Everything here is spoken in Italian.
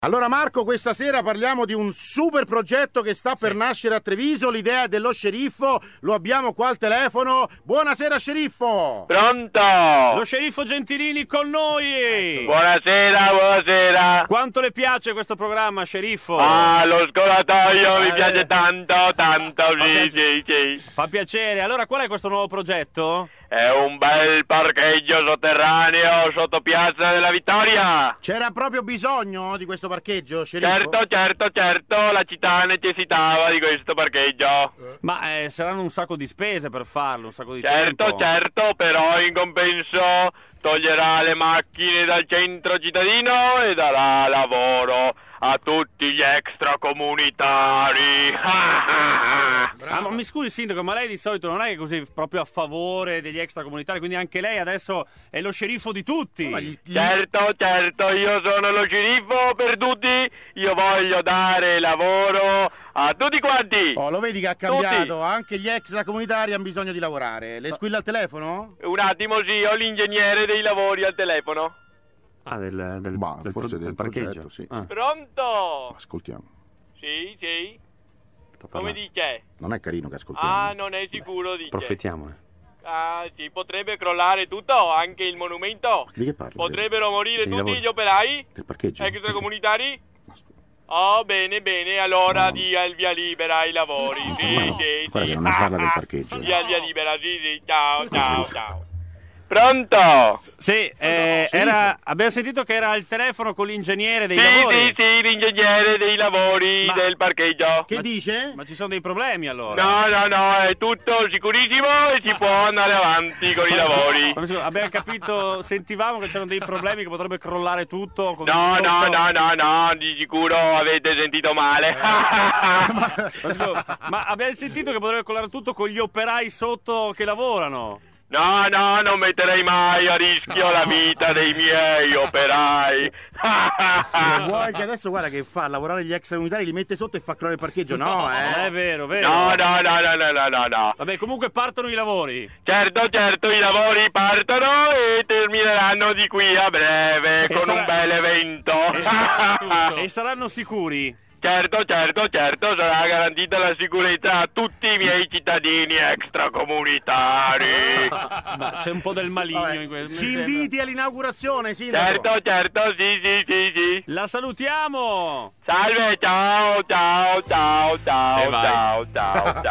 Allora Marco, questa sera parliamo di un super progetto che sta per nascere a Treviso, l'idea è dello sceriffo, lo abbiamo qua al telefono. Buonasera sceriffo! Pronto? Lo sceriffo Gentilini con noi! Buonasera, buonasera! Quanto le piace questo programma, sceriffo? Ah, lo scolatoio mi piace tanto, sì. Fa piacere. Allora, qual è questo nuovo progetto? È un bel parcheggio sotterraneo sotto Piazza della Vittoria! C'era proprio bisogno di questo parcheggio, sceriffo? Certo, la città necessitava di questo parcheggio. Ma saranno un sacco di spese per farlo, un sacco di tempo. Certo, però in compenso toglierà le macchine dal centro cittadino e darà lavoro a tutti gli extracomunitari. Ma mi scusi sindaco, ma lei di solito non è che così proprio a favore degli extracomunitari, quindi anche lei adesso è lo sceriffo di tutti? Certo, io sono lo sceriffo per tutti, io voglio dare lavoro a tutti quanti. Oh, lo vedi che ha cambiato, Tutti. anche gli extracomunitari hanno bisogno di lavorare. Le squilla al telefono? Un attimo, sì, ho l'ingegnere dei lavori al telefono. Ah, Forse del parcheggio, progetto, sì. Pronto? Ascoltiamo. Sì. Come dice? Non è carino che ascoltiamo. Ah, non è sicuro, dice. Approfittiamone. Ah, sì, potrebbe crollare tutto, anche il monumento. Di che parla? Potrebbero morire dei tutti lavori. gli operai Del parcheggio? extracomunitari? Ma scusa. Oh, bene, allora No. dia il via libera ai lavori. Ma Sì. guarda che non ne parla del parcheggio. Dia il via libera, sì, ciao. Pronto? Sì, abbiamo sentito che era al telefono con l'ingegnere dei Sì, lavori. l'ingegnere dei lavori Ma- del parcheggio. Che dice? Ma ci sono dei problemi allora? No, è tutto sicurissimo e si può andare avanti con i lavori. Ma scusa, abbiamo capito, sentivamo che c'erano dei problemi che potrebbe crollare tutto. con No, tutto. di sicuro avete sentito male. Ma scusa, ma abbiamo sentito che potrebbe crollare tutto con gli operai sotto che lavorano. No, non metterei mai a rischio la vita dei miei operai. Vuoi che adesso guarda che fa lavorare gli extracomunitari, li mette sotto e fa crollare il parcheggio? No, Non è vero. No. Vabbè, comunque partono i lavori. Certo, i lavori partono e termineranno di qui a breve con un bel evento. E saranno sicuri. Certo, sarà garantita la sicurezza a tutti i miei cittadini extracomunitari. Ma c'è un po' del maligno in questo. ci inviti all'inaugurazione, sindaco? Certo, sì. La salutiamo! Salve, ciao. E vai. Ciao.